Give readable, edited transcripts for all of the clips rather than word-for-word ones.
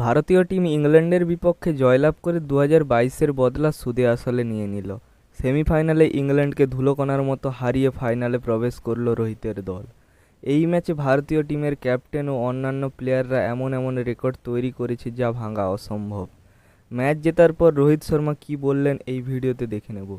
ভারতীয় টিম ইংল্যান্ডের বিপক্ষে জয়লাভ করে 2022-এর বদলা সুদে আসলে নিয়ে নিল। সেমিফাইনালে ইংল্যান্ডকে ধুলোকণার মতো হারিয়ে ফাইনালে প্রবেশ করল রোহিতের দল। এই ম্যাচে ভারতীয় টিমের ক্যাপ্টেন ও অন্যান্য প্লেয়াররা এমন এমন রেকর্ড তৈরি করেছে যা ভাঙা অসম্ভব। ম্যাচ জেতার পর রোহিত শর্মা কী বললেন এই ভিডিওতে দেখে নেব।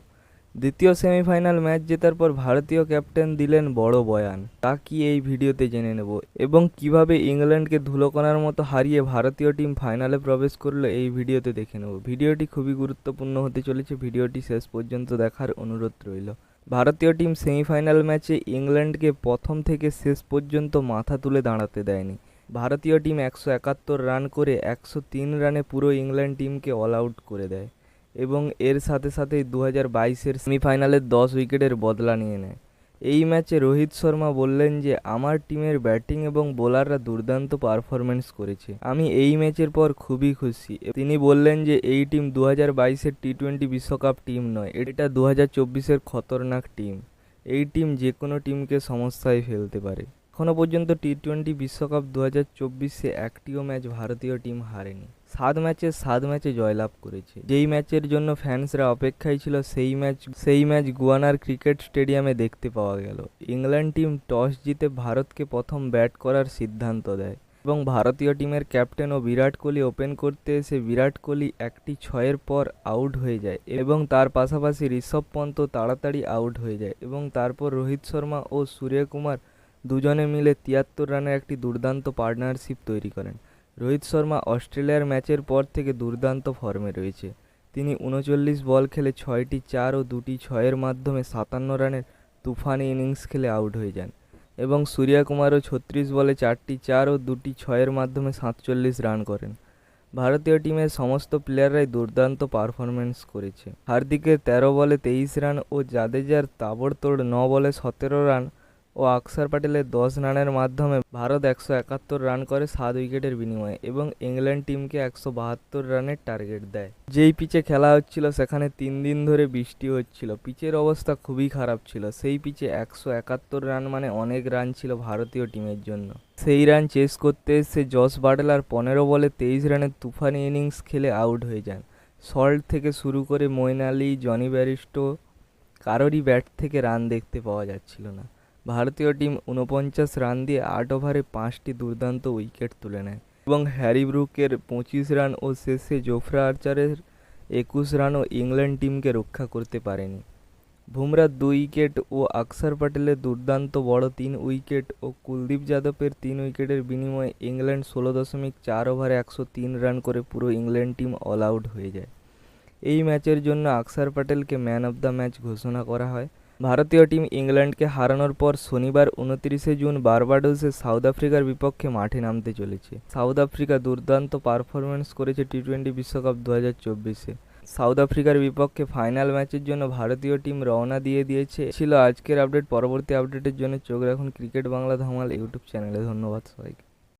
দ্বিতীয় সেমিফাইনাল ম্যাচ জেতার পর ভারতীয় ক্যাপ্টেন দিলেন বড় বয়ান, তা কি এই ভিডিওতে জেনে নেব। এবং কিভাবে ইংল্যান্ডকে ধুলোকণার মতো হারিয়ে ভারতীয় টিম ফাইনালে প্রবেশ করলো এই ভিডিওতে দেখে নেব। ভিডিওটি খুবই গুরুত্বপূর্ণ হতে চলেছে, ভিডিওটি শেষ পর্যন্ত দেখার অনুরোধ রইল। ভারতীয় টিম সেমিফাইনাল ম্যাচে ইংল্যান্ডকে প্রথম থেকে শেষ পর্যন্ত মাথা তুলে দাঁড়াতে দেয়নি। ভারতীয় টিম 171 রান করে 103 রানে পুরো ইংল্যান্ড টিমকে অল আউট করে দেয় এবং এর সাথে সাথেই 2022-এর সেমিফাইনালের 10 উইকেটের বদলা নিয়ে নেয়। এই ম্যাচে রোহিত শর্মা বললেন যে আমার টিমের ব্যাটিং এবং বোলাররা দুর্দান্ত পারফরমেন্স করেছে, আমি এই ম্যাচের পর খুবই খুশি। তিনি বললেন যে এই টিম 2022-এর টি-20 বিশ্বকাপ টিম নয়, এটা 2024-এর খতরনাক টিম। এই টিম যে কোনো টিমকে সমস্যায় ফেলতে পারে। এখনও পর্যন্ত টি-20 বিশ্বকাপ 2024-এ একটিও ম্যাচ ভারতীয় টিম হারেনি। 7 ম্যাচে জয়লাভ করেছে। যেই ম্যাচের জন্য ফ্যান্সরা অপেক্ষায় ছিল সেই ম্যাচ গুয়ানার ক্রিকেট স্টেডিয়ামে দেখতে পাওয়া গেল। ইংল্যান্ড টিম টস জিতে ভারতকে প্রথম ব্যাট করার সিদ্ধান্ত দেয় এবং ভারতীয় টিমের ক্যাপ্টেন ও বিরাট কোহলি ওপেন করতে এসে বিরাট কোহলি একটি 6-এর পর আউট হয়ে যায় এবং তার পাশাপাশি ঋষভ পন্ত তাড়াতাড়ি আউট হয়ে যায় এবং তারপর রোহিত শর্মা ও সূর্যকুমার দুজনে মিলে 73 রানের একটি দুর্দান্ত পার্টনারশিপ তৈরি করেন। রোহিত শর্মা অস্ট্রেলিয়ার ম্যাচের পর থেকে দুর্দান্ত ফর্মে রয়েছে। তিনি 39 বল খেলে 6টি 4 ও 2টি 6-এর মাধ্যমে 57 রানের তুফানি ইনিংস খেলে আউট হয়ে যান এবং সূর্যকুমারও 36 বলে 4টি 4 ও 2টি 6-এর মাধ্যমে 47 রান করেন। ভারতীয় টিমের সমস্ত প্লেয়াররাই দুর্দান্ত পারফরমেন্স করেছে। হার্দিকের 13 বলে 23 রান ও জাদেজার তাবড়তোড় 9 বলে 17 রান ও অক্ষর প্যাটেলের 10 রানের মাধ্যমে ভারত 171 রান করে 7 উইকেটের বিনিময়ে এবং ইংল্যান্ড টিমকে 172 রানের টার্গেট দেয়। যেই পিচে খেলা হচ্ছিল সেখানে 3 দিন ধরে বৃষ্টি হচ্ছিল, পিচের অবস্থা খুবই খারাপ ছিল। সেই পিচে 171 রান মানে অনেক রান ছিল ভারতীয় টিমের জন্য। সেই রান চেস করতে এসে জস বাটলার 15 বলে 23 রানের তুফানি ইনিংস খেলে আউট হয়ে যান। সল্ট থেকে শুরু করে মঈন আলী, জনি ব্যারিস্টো কারোরই ব্যাট থেকে রান দেখতে পাওয়া যাচ্ছিল না। ভারতীয় টিম 49 রান দিয়ে 8 ওভারে 5টি দুর্দান্ত উইকেট তুলে নেয় এবং হ্যারি ব্রুকের 25 রান ও শেষে জোফরা আর্চারের 21 রানও ইংল্যান্ড টিমকে রক্ষা করতে পারেনি। বুমরার 2 উইকেট ও অক্ষর প্যাটেলের দুর্দান্ত বড় 3 উইকেট ও কুলদীপ যাদবের 3 উইকেটের বিনিময়ে ইংল্যান্ড 16.4 ওভারে 103 রান করে পুরো ইংল্যান্ড টিম অল আউট হয়ে যায়। এই ম্যাচের জন্য অক্ষর প্যাটেলকে ম্যান অফ দ্য ম্যাচ ঘোষণা করা হয়। ভারতীয় টিম ইংল্যান্ডকে হারানোর পর শনিবার 29 জুন বার্বাডোসে সাউথ আফ্রিকার বিপক্ষে মাঠে নামতে চলেছে। সাউথ আফ্রিকা দুর্দান্ত পারফরমেন্স করেছে টি-20 বিশ্বকাপ 2024-এ। সাউথ আফ্রিকার বিপক্ষে ফাইনাল ম্যাচের জন্য ভারতীয় টিম রওনা দিয়ে দিয়েছে। ছিল আজকের আপডেট। পরবর্তী আপডেটের জন্য চোখ রাখুন ক্রিকেট বাংলা ধামাল ইউটিউব চ্যানেলে। ধন্যবাদ সবাইকে।